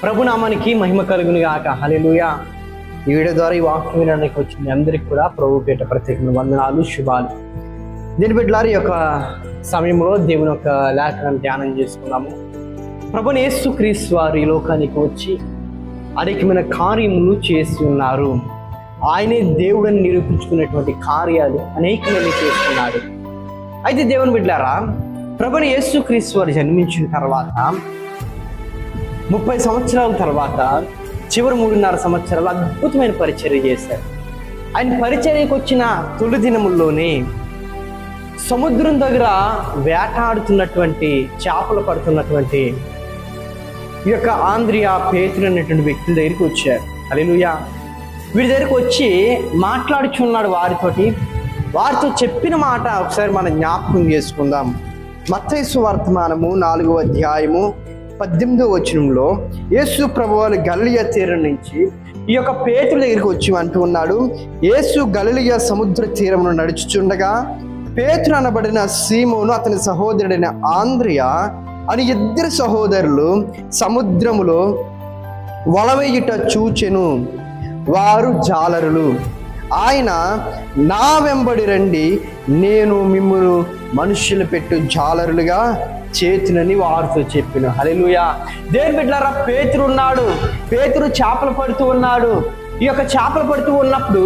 ప్రభునామానికి మహిమ కలుగును గాక. హల్లెలూయా. ఈ వీడియో ద్వారా ఈ వాక్యం వినడానికి వచ్చిన అందరికీ కూడా ప్రభు పేట ప్రత్యేకమైన వందనాలు, శుభాలు. దీని బిడ్డలారా, ఈ యొక్క సమయంలో దేవుని యొక్క లేఖనం ధ్యానం చేసుకున్నాము. ప్రభుని యేసుక్రీస్తు వారు ఈ లోకానికి వచ్చి అనేకమైన కార్యములు చేసి ఉన్నారు. ఆయనే దేవుడని నిరూపించుకునేటువంటి కార్యాలు అనేకమైన చేస్తున్నాడు. అయితే దేవుని బిడ్డలారా, ప్రభుని యేసుక్రీస్తు వారు జన్మించిన తర్వాత 30 సంవత్సరాల తర్వాత చివరి 3.5 సంవత్సరాలు అద్భుతమైన పరిచర్య చేశారు. ఆయన పరిచర్యకు వచ్చిన తొలి దినముల్లోనే సముద్రం దగ్గర వేటాడుతున్నటువంటి, చేపలు పడుతున్నటువంటి ఈ యొక్క ఆంద్రియా, పేతురు అనేటువంటి వ్యక్తుల దగ్గరికి వచ్చారు. హల్లెలూయా. వీరి దగ్గరికి వచ్చి మాట్లాడుచున్నాడు వారితో చెప్పిన మాట ఒకసారి మనం జ్ఞాపకం చేసుకుందాం. మత్తయి సువార్తమానము 4వ అధ్యాయము 18వ వచనంలో యేసు ప్రభువారు గలిలయ తీరం నుంచి ఈ యొక్క పేతురు దగ్గరికి వచ్చి అంటూ ఉన్నాడు, యేసు గలిలయ సముద్ర తీరమును నడుచుచుండగా పేతురు అనబడిన సీమోను, అతని సహోదరుడైన ఆంద్రియా అని 2 సహోదరులు సముద్రములో వలవేయుట చూచెను. వారు జాలరులు. ఆయన, నా వెంబడి రండి, నేను మిమ్మును మనుష్యులు పెట్టు జాలరులుగా చేతునని వారితో చెప్పిన. హల్లెలూయా. దేవుని బిడ్డలారా, పేతురు ఉన్నాడు. పేతురు చేపలు పడుతూ ఉన్నాడు. ఈ యొక్క చేపలు పడుతూ ఉన్నప్పుడు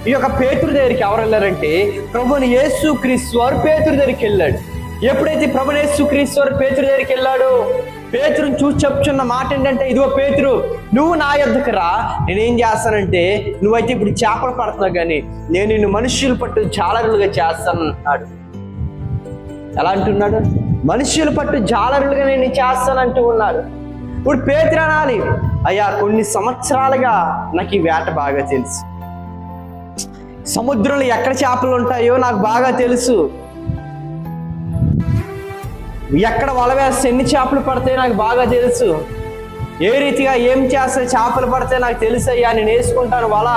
ఈ యొక్క పేతురు దగ్గరికి ఎవరు వెళ్ళారంటే ప్రభుని యేసుక్రీస్తు వారు పేతురు దగ్గరికి వెళ్ళాడు. ఎప్పుడైతే ప్రభుని యేసుక్రీస్తు వారు పేతురు దగ్గరికి వెళ్ళాడు, పేతురుని చూసి చెప్తున్న మాట ఏంటంటే, ఇదిగో పేతురు, నువ్వు నా యొద్దకు రా, నేనేం చేస్తానంటే, నువ్వైతే ఇప్పుడు చేపలు పడుతున్నావు కానీ నేను నిన్ను మనుష్యులు పట్టు జాలరులుగా చేస్తాను అన్నాడు. ఎలా అంటున్నాడు? మనుష్యులు పట్టు జాలరులుగా నేను చేస్తానంటూ ఉన్నాడు. ఇప్పుడు పేతురు అనాలి, అయ్యా కొన్ని సంవత్సరాలుగా నాకు ఈ వేట బాగా తెలుసు, సముద్రంలో ఎక్కడ చేపలు ఉంటాయో నాకు బాగా తెలుసు, ఎక్కడ వల వేస్తే ఎన్ని చేపలు పడతాయో నాకు బాగా తెలుసు, ఏ రీతిగా ఏం చేస్తే చేపలు పడితే నాకు తెలుసు అయ్యా, నేను వేసుకుంటాను వల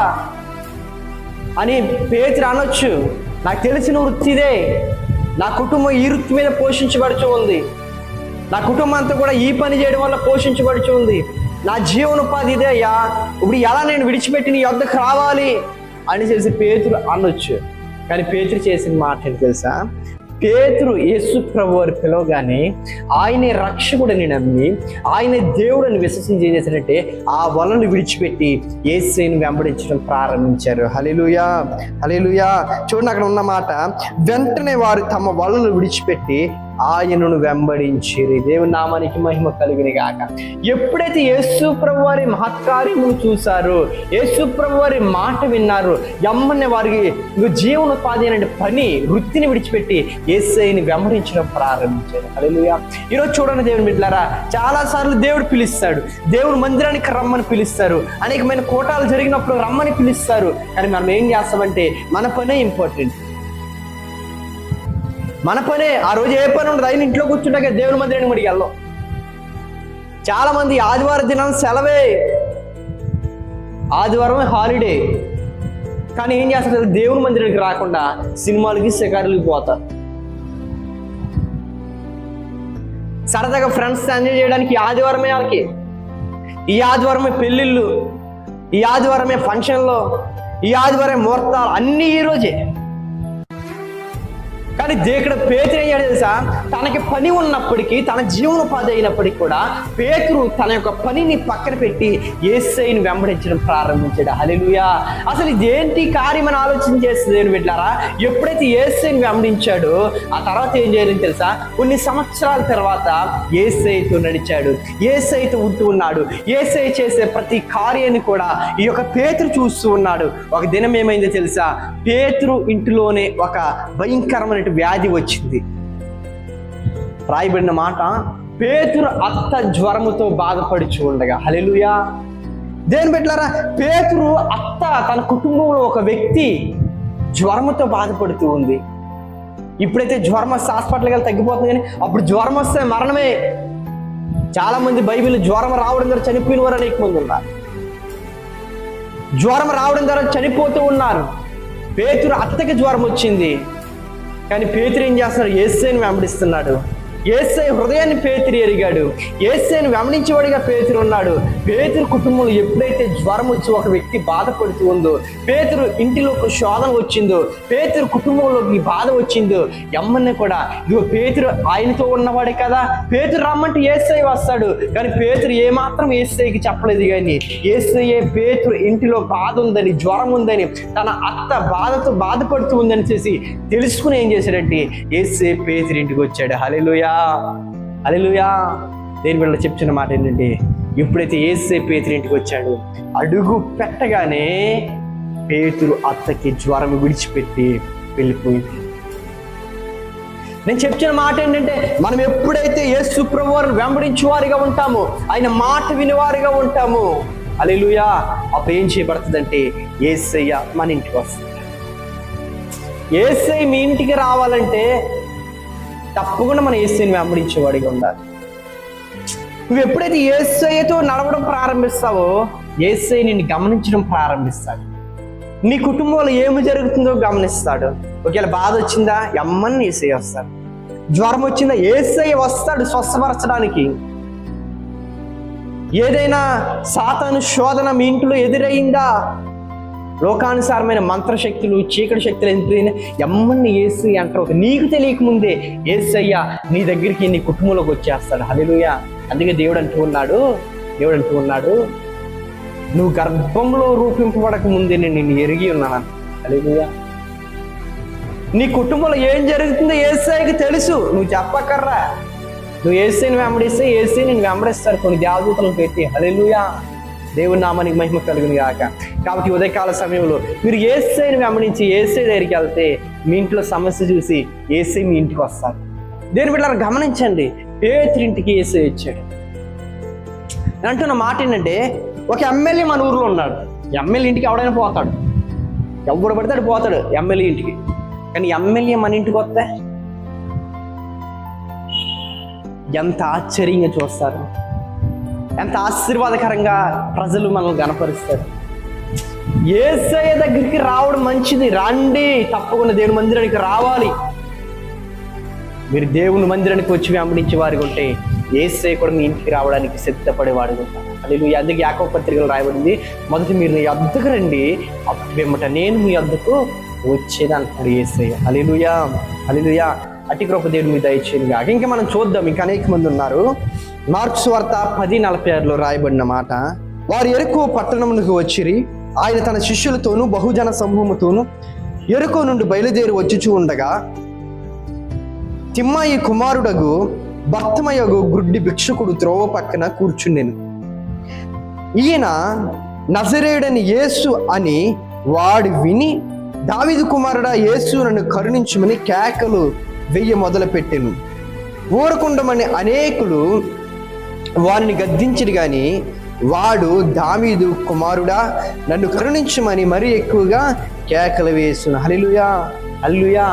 అని పేతురు అనొచ్చు. నాకు తెలిసిన వృత్తి ఇదే, నా కుటుంబం ఈ వృత్తి మీద పోషించబడుచు ఉంది, నా కుటుంబం అంతా కూడా ఈ పని చేయడం వల్ల పోషించబడుచు ఉంది, నా జీవనోపాధి ఇదే అయ్యా, ఇప్పుడు ఎలా నేను విడిచిపెట్టి నీ యొద్దకు రావాలి అని చేసి పేతురు అనొచ్చు. కానీ పేతురు చేసిన మాట ఏంటి తెలుసా? పేతురు యేసు ప్రభువారు పిలవగానే ఆయనే రక్షకుడని నమ్మి ఆయన దేవుడని విశ్వసించి ఏం చేశారంటే ఆ వలను విడిచిపెట్టి యేసుని వెంబడించడం ప్రారంభించారు. హల్లెలూయా, హల్లెలూయా. చూడండి, అక్కడ ఉన్న మాట, వెంటనే వారు తమ వలను విడిచిపెట్టి ఆయనను వెంబడించిరి. దేవుని నామానికి మహిమ కలుగును గాక. ఎప్పుడైతే యేసు ప్రభువారి మహత్కార్యమును చూశారో, యేసు ప్రభువారి మాట విన్నారు, ఎమ్మనే వారికి జీవనోపాధి అనే పని, వృత్తిని విడిచిపెట్టి యేసుని వెంబడించడం ప్రారంభించారు. హల్లెలూయా. ఈరోజు చూడండి దేవుని బిడ్డలారా, చాలా సార్లు దేవుడు పిలుస్తాడు, దేవుడు మందిరానికి రమ్మని పిలుస్తారు, అనేకమైన కోటాలు జరిగినప్పుడు రమ్మని పిలుస్తారు. కానీ మనం ఏం చేస్తామంటే మన పనే ఇంపార్టెంట్, మన పనే. ఆ రోజు ఏ పని ఉండదు, ఆయన ఇంట్లో కూర్చుంటాక దేవుని మందిరానికి మడికి వెళ్ళం. చాలా మంది ఆదివారం దినం సెలవే, ఆదివారం హాలిడే, కానీ ఏం చేస్తారు, దేవుని మందిరానికి రాకుండా సినిమాలకి, షికారులకి పోతారు. సరదాగా ఫ్రెండ్స్ ఎంజాయ్ చేయడానికి ఆదివారమే వాళ్ళకి, ఈ ఆదివారమే పెళ్ళిళ్ళు, ఈ ఆదివారమే ఫంక్షన్లో, ఈ ఆదివారమే ముహూర్తాలు, అన్నీ ఈ రోజే. కానీ ఇక్కడ పేతురు ఏం తెలుసా? తనకి పని ఉన్నప్పటికీ, తన జీవనోపాధి అయినప్పటికీ కూడా పేతురు తన యొక్క పనిని పక్కన పెట్టి యేసయ్యను వెంబడించడం ప్రారంభించాడు. హల్లెలూయా. అసలు ఇదేంటి కార్యం అని ఆలోచన చేస్తుంది దేవుని బిడ్డలారా. ఎప్పుడైతే యేసయ్యను వెంబడించాడో ఆ తర్వాత ఏం చేయాలని తెలుసా? కొన్ని సంవత్సరాల తర్వాత యేసయ్యతో నడిచాడు, యేసయ్యతో ఉంటూ ఉన్నాడు. యేసయ్య చేసే ప్రతి కార్యాన్ని కూడా ఈ యొక్క పేతురు చూస్తూ ఉన్నాడు. ఒక దినం ఏమైందో తెలుసా? పేతురు ఇంటిలోనే ఒక భయంకరమైన వ్యాధి వచ్చింది. రాయబడిన మాట, పేతురు అత్త జ్వరముతో బాధపడుచు ఉండగా. హల్లెలూయా. దేవుని బిడ్డలారా, పేతురు అత్త, తన కుటుంబంలో ఒక వ్యక్తి జ్వరముతో బాధపడుతూ ఉంది. ఇప్పుడైతే జ్వరం వస్తే హాస్పిటల్కి వెళ్ళి తగ్గిపోతుంది, కానీ అప్పుడు జ్వరం వస్తే మరణమే. చాలా మంది బైబిల్ జ్వరం రావడం ద్వారా చనిపోయిన వారు అనేక మంది ఉన్నారు, జ్వరం రావడం ద్వారా చనిపోతూ ఉన్నారు. పేతురు అత్తకి జ్వరం వచ్చింది, కానీ పేతురు ఏం చేస్తున్నాడు? యేసుని వెంబడిస్తున్నాడు. యేసయ్య హృదయాన్ని పేతురు ఎరిగాడు. యేసయ్యను వెంబడించేవాడిగా పేతురు ఉన్నాడు. పేతురు కుటుంబంలో ఎప్పుడైతే జ్వరం వచ్చి ఒక వ్యక్తి బాధపడుతూ ఉందో, పేతురు ఇంటిలో ఒక శోధన వచ్చిందో, పేతురు కుటుంబంలోకి బాధ వచ్చిందో, ఎమ్మని కూడా ఇదిగో పేతురు ఆయనతో ఉన్నవాడే కదా, పేతురు రమ్మంటే యేసయ్య వస్తాడు. కానీ పేతురు ఏమాత్రం యేసయ్యకి చెప్పలేదు. కానీ యేసయ్య పేతురు ఇంటిలో బాధ ఉందని, జ్వరం ఉందని, తన అత్త బాధతో బాధపడుతూ ఉందని చేసి తెలుసుకుని ఏం చేశాడంటే యేసయ్య పేతురు ఇంటికి వచ్చాడు. హల్లెలూయా, హల్లెలూయా. దేని వల్ల చెప్తున్న మాట ఏంటంటే, ఎప్పుడైతే యేసయ్య పేతురు ఇంటికి వచ్చాడు, అడుగు పెట్టగానే పేతురు అత్తకి జ్వరం విడిచిపెట్టి వెళ్ళిపోయింది. నేను చెప్తున్న మాట ఏంటంటే, మనం ఎప్పుడైతే యేసు ప్రభువును వెంబడించేవారిగా ఉంటామో, ఆయన మాట వినేవారిగా ఉంటామో, హల్లెలూయా, అప్పుడు ఏం చేయబడుతుందంటే యేసయ్య మన ఇంటికి వస్తుంది. యేసయ్య మీ ఇంటికి రావాలంటే తప్పకుండా మన యేసయ్యని వెంబడించేవాడిగా ఉండాలి. నువ్వు ఎప్పుడైతే యేసయ్యతో నడవడం ప్రారంభిస్తావో, యేసయ్య నిన్ను గమనించడం ప్రారంభిస్తాడు. నీ కుటుంబంలో ఏమి జరుగుతుందో గమనిస్తాడు. ఒకవేళ బాధ వచ్చిందా, ఎమ్మని యేసయ్య వస్తాడు. జ్వరం వచ్చిందా, యేసయ్య వస్తాడు స్వస్థపరచడానికి. ఏదైనా సాతాను శోధన మీ ఇంట్లో ఎదురయ్యిందా, లోకానుసారమైన మంత్రశక్తులు, చీకటి శక్తులు ఎదురైనా ఎమ్మని యేసయ్య అంటారు. నీకు తెలియకముందే యేసయ్య నీ దగ్గరికి, నీ కుటుంబంలోకి వచ్చేస్తాడు. హల్లెలూయా. అందుకే దేవుడు అంటూ ఉన్నాడు, నువ్వు గర్భంలో రూపింపబడక ముందే నేను నిన్ను ఎరిగి ఉన్నాను. హల్లెలూయా. నీ కుటుంబంలో ఏం జరుగుతుందో యేసయ్యకి తెలుసు, నువ్వు చెప్పక్కర్రా. నువ్వు యేసయ్యని వెంబడిస్తే యేసయ్య నిన్ను వెంబడిస్తారు కొన్ని దేవదూతలను పెట్టి. హల్లెలూయా. దేవుని నామానికి మహిమ కలుగును గాక. కాబట్టి ఉదయకాల సమయంలో మీరు యేసయ్యని వెంబడించి యేసయ్య దగ్గరికి వెళ్తే మీ ఇంట్లో సమస్య చూసి యేసయ్య మీ ఇంటికి వస్తారు. దేని బిడ్డలారా గమనించండి, పేతురింటికి యేసయ్య వచ్చాడు. నేను అంటున్న మాట ఏంటంటే, ఒక ఎమ్మెల్యే మన ఊర్లో ఉన్నాడు. ఎమ్మెల్యే ఇంటికి ఎవడైనా పోతాడు, ఎవడు పడితే పోతాడు ఎమ్మెల్యే ఇంటికి. కానీ ఎమ్మెల్యే మన ఇంటికి వస్తే ఎంత ఆశ్చర్యంగా చూస్తారు, ఎంత ఆశీర్వాదకరంగా ప్రజలు మనల్ని గణపరుస్తారు. యేసయ్య దగ్గరికి రావడం మంచిది. రండి, తప్పకుండా దేవుని మందిరానికి రావాలి. మీరు దేవుని మందిరానికి వచ్చి వెంబడించే వారికి ఉంటే యేసయ్య కూడా మీ ఇంటికి రావడానికి సిద్ధపడేవాడు ఉంటాడు. హల్లెలూయా. అందుకే యాకోబు పత్రికలో రాయబడింది, మొదట మీరు నీ యొద్దకు రండి, అప్పుడేమట నేను మీ యొద్దకు వచ్చేది అంటాడు యేసయ్య. హల్లెలూయా, హల్లెలూయా. అతి కృప దేవుడు మీ దయచేయనుగా. ఇంకా మనం చూద్దాం, ఇంకా అనేక మంది ఉన్నారు. మార్కు సువార్త 10:46 రాయబడిన మాట, వారు యెరికో పట్టణమునకు వచ్చిరి. ఆయన తన శిష్యులతోనూ బహుజన సమూహముతోనూ యెరికో నుండి బయలుదేరి వచ్చుచూ ఉండగా, తిమ్మాయి కుమారుడగు బర్తమయగు గుడ్డి భిక్షకుడు త్రోవ పక్కన కూర్చుండెను. ఈయన నజరేయుడని యేసు అని వాడు విని, దావీదు కుమారుడా యేసు నన్ను కరుణించుమని కేకలు వెయ్య మొదలుపెట్టెను. ఊరకుండమని అనేకులు వారిని గద్దించిరు గాని వాడు దావీదు కుమారుడా నన్ను కరుణించుమని మరీ ఎక్కువగా కేకలు వేసును. హల్లెలూయా, హల్లెలూయా.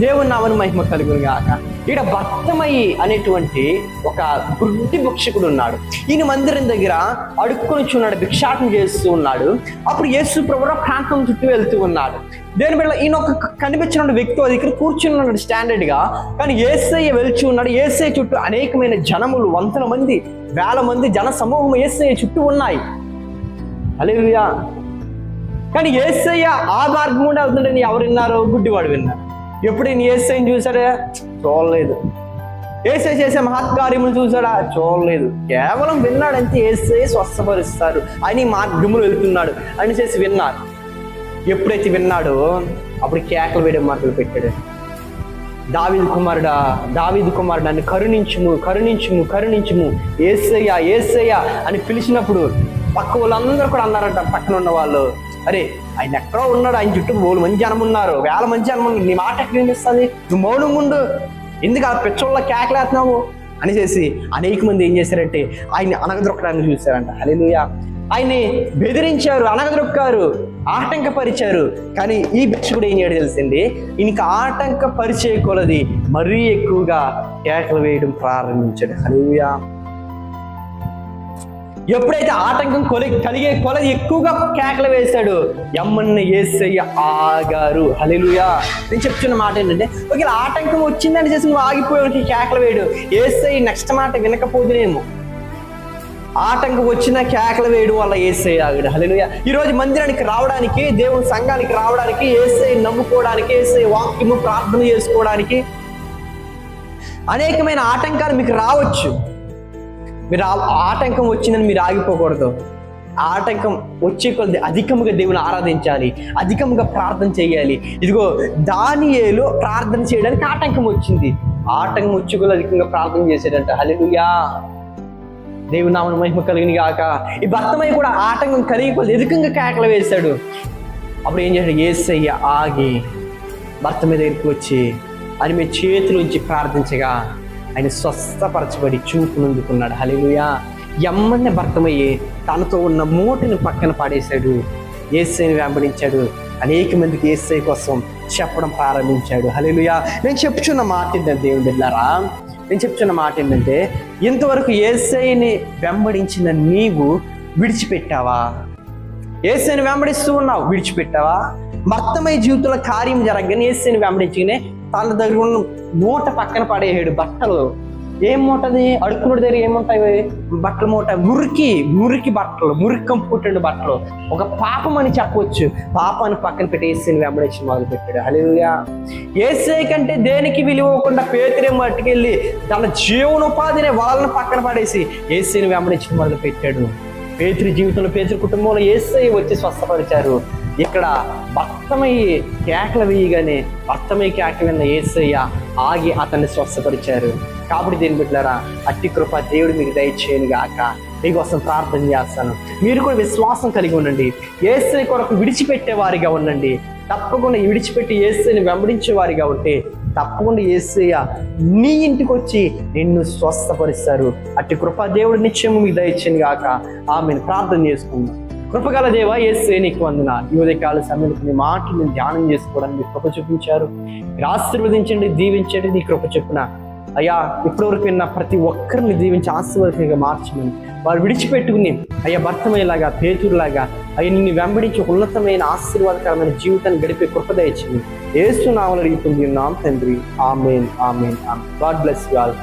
దేవుని నామమున మహిమ కలుగును గాక. ఈడ బర్తమయి అనేటువంటి ఒక గుడ్డి భిక్షకుడు ఉన్నాడు. ఈయన మందిరం దగ్గర అడుక్కొని ఉన్నాడు, భిక్షాటన చేస్తూ ఉన్నాడు. అప్పుడు యేసు ప్రభువు ప్రాంతం చుట్టూ వెళ్తూ ఉన్నాడు. దేని వల్ల ఈయన ఒక కనిపించిన వ్యక్తి దగ్గర కూర్చుని ఉన్నాడు స్టాండర్డ్ గా. కానీ యేసయ్య వెలిచి ఉన్నాడు. యేసయ్య చుట్టూ అనేకమైన జనములు, వందల మంది, వేల మంది జన సమూహం యేసయ్య చుట్టూ ఉన్నాయి. హల్లెలూయా. కానీ యేసయ్య ఆ మార్గం గుండా వెళ్తుంటే ఎవరు విన్నారో? గుడ్డివాడు విన్నారు. ఎప్పుడు ఈయన యేసయ్యని చూసాడా? చూడలేదు. యేసయ్య చేసే మహత్కార్యములు చూసాడా? చూడలేదు. కేవలం విన్నాడంతే. యేసయ్య స్వస్థపరుస్తారు అని మార్గములు వెళ్తున్నాడు అని చేసి విన్నారు. ఎప్పుడైతే విన్నాడో అప్పుడు కేకలు వేయడం మొదలు పెట్టాడు. దావీదు కుమారుడా, దావీదు కుమారుడు నన్ను కరుణించుము, కరుణించుము, కరుణించుము, యేసయ్య, యేసయ్య అని పిలిచినప్పుడు పక్క వాళ్ళందరూ కూడా అన్నారంట, పక్కన ఉన్న వాళ్ళు, అరే ఆయన ఎక్కడో ఉన్నాడు, ఆయన చుట్టూ 3 మంది జనం ఉన్నారు, 1000 మంది జనం ఉన్నారు, నీ మాట ఎక్కడ వినిపిస్తుంది, నువ్వు మౌనం ఉండు, ఎందుకు ఆ పిచ్చోళ్ళ కేకలేస్తున్నావు అని చేసి అనేక మంది ఏం చేశారంటే ఆయన్ని అనగదొక్కడానికి చూశారంట. హల్లెలూయా. ఆయన్ని బెదిరించారు, అనగదొక్కారు, ఆటంకపరిచారు. కానీ ఈ భిక్షకుడు ఏం చేయడం తెలిసింది, ఈయనకి ఆటంకపరిచే కొలది మరీ ఎక్కువగా కేకలు వేయడం ప్రారంభించాడు. హల్లెలూయా. ఎప్పుడైతే ఆటంకం కలిగే కొలది ఎక్కువగా కేకలు వేశాడు, ఎమ్మన్న యేసయ్య ఆగారు. హల్లెలూయా. నేను చెప్తున్న మాట ఏంటంటే, ఒకవేళ ఆటంకం వచ్చిందని చేసి నువ్వు ఆగిపోయానికి కేకలు వేయడు, యేసయ్య నెక్స్ట్ మాట వినకపోతేనేమో. ఆటంకం వచ్చిన కేకలు వేయడం వల్ల యేసయ్య ఆగాడు. హల్లెలూయా. ఈరోజు మందిరానికి రావడానికి, దేవుని సంఘానికి రావడానికి, యేసయ్య నమ్ముకోవడానికి, యేసయ్య వాక్యము ప్రార్థన చేసుకోవడానికి అనేకమైన ఆటంకాలు మీకు రావచ్చు. మీరు ఆటంకం వచ్చిందని మీరు ఆగిపోకూడదు. ఆటంకం వచ్చే కొద్ది అధికముగా దేవుని ఆరాధించాలి, అధికముగా ప్రార్థన చేయాలి. ఇదిగో దానియేలు ప్రార్థన చేయడానికి ఆటంకం వచ్చింది, ఆటంకం వచ్చే కొద్ది అధికంగా ప్రార్థన చేశాడంట. హల్లెలూయా. దేవుని నామమున మహిమ కలుగును గాక. ఈ భర్తమై కూడా ఆటంకం కలిగి కొద్ది అధికంగా కేకలు వేశాడు. అప్పుడు ఏం చేశాడు? యేసయ్య ఆగి భర్తమై దగ్గరికి వచ్చి ఆయన మీ చేతుల నుంచి ప్రార్థించగా ఆయన స్వస్థపరచబడి చూపు నందుకున్నాడు. హల్లెలూయా. ఎమ్మన్నే భర్తమయ్యి తనతో ఉన్న మూటను పక్కన పాడేశాడు, యేసయ్యని వెంబడించాడు, అనేక మందికి యేసయ్య కోసం చెప్పడం ప్రారంభించాడు. హల్లెలూయా. నేను చెప్తున్న మాట ఏంటంటే, దేవుని బిడ్డలారా, నేను చెప్తున్న మాట ఏంటంటే, ఇంతవరకు యేసయ్యని వెంబడించిన నీవు విడిచిపెట్టావా? యేసయ్యని వెంబడిస్తూ ఉన్నావు, విడిచిపెట్టావా? భర్తమై జీవితంలో కార్యం జరగని యేసయ్యని వెంబడించగానే తన దగ్గర ఉన్న మూట పక్కన పడేసాడు. బట్టలు ఏం మూటది? అడుక్కునుడి దగ్గర ఏముంటాయి? బట్టల మూట. మురికి బట్టలు, మురికి కంపుకుంటాడు బట్టలు. ఒక పాపం అని చెప్పవచ్చు. పాపాన్ని పక్కన పెట్టి యేసయ్యని వెంబడించి మొదలు పెట్టాడు. హల్లెలూయా. యేసయ్య కంటే దేనికి విలువకుండా పేతురే మట్టుకెళ్ళి తన జీవనోపాధిని వాళ్ళని పక్కన పడేసి యేసయ్యని వెంబడించి మొదలు పెట్టాడు. పేతురు జీవితంలో, పేతురు కుటుంబంలో యేసయ్య వచ్చి స్వస్థపరిచారు. ఇక్కడ భర్తమయ్యి కేకలు వేయగానే భర్తమయ్యి కేకలు విన్న యేసయ్య ఆగి అతన్ని స్వస్థపరిచారు. కాబట్టి దీని బిడ్డలారా, అట్టి కృప దేవుడు మీకు దయచేయను గాక. మీకోసం ప్రార్థన చేస్తాను. మీరు కూడా విశ్వాసం కలిగి ఉండండి. యేసయ్య కొరకు విడిచిపెట్టే వారిగా ఉండండి. తప్పకుండా విడిచిపెట్టి యేసయ్యని వెంబడించే వారిగా ఉంటే తప్పకుండా యేసయ్య నీ ఇంటికి వచ్చి నిన్ను స్వస్థపరుస్తారు. అట్టి కృప దేవుడు నిత్యము మీకు దయచేయను గాక. ఆమెను ప్రార్థన చేసుకుందాం. కృపగల దేవా, యేసయ్య నీకు వందనాలు. ఈ ఉదయకాల సమయంలో కొన్ని మాటలు నేను ధ్యానం చేసుకోవడానికి మీరు కృప చూపించారు. మీరు ఆశీర్వదించండి, దీవించండి. నీ కృప చొప్పున అయ్యా ఇప్పటివరకు విన్న ప్రతి ఒక్కరిని దీవించి ఆశీర్వాదంగా మార్చమని వారు విడిచిపెట్టుకుని అయ్యా భర్తమయ్యేలాగా, పేతురులాగా అయ్యా నిన్ను వెంబడించి ఒక ఉన్నతమైన ఆశీర్వాదకరమైన జీవితాన్ని గడిపే కృప దయచేయండి. యేసు నామములో అడుగుతున్నాం తండ్రి. Amen, amen, amen. God bless you all.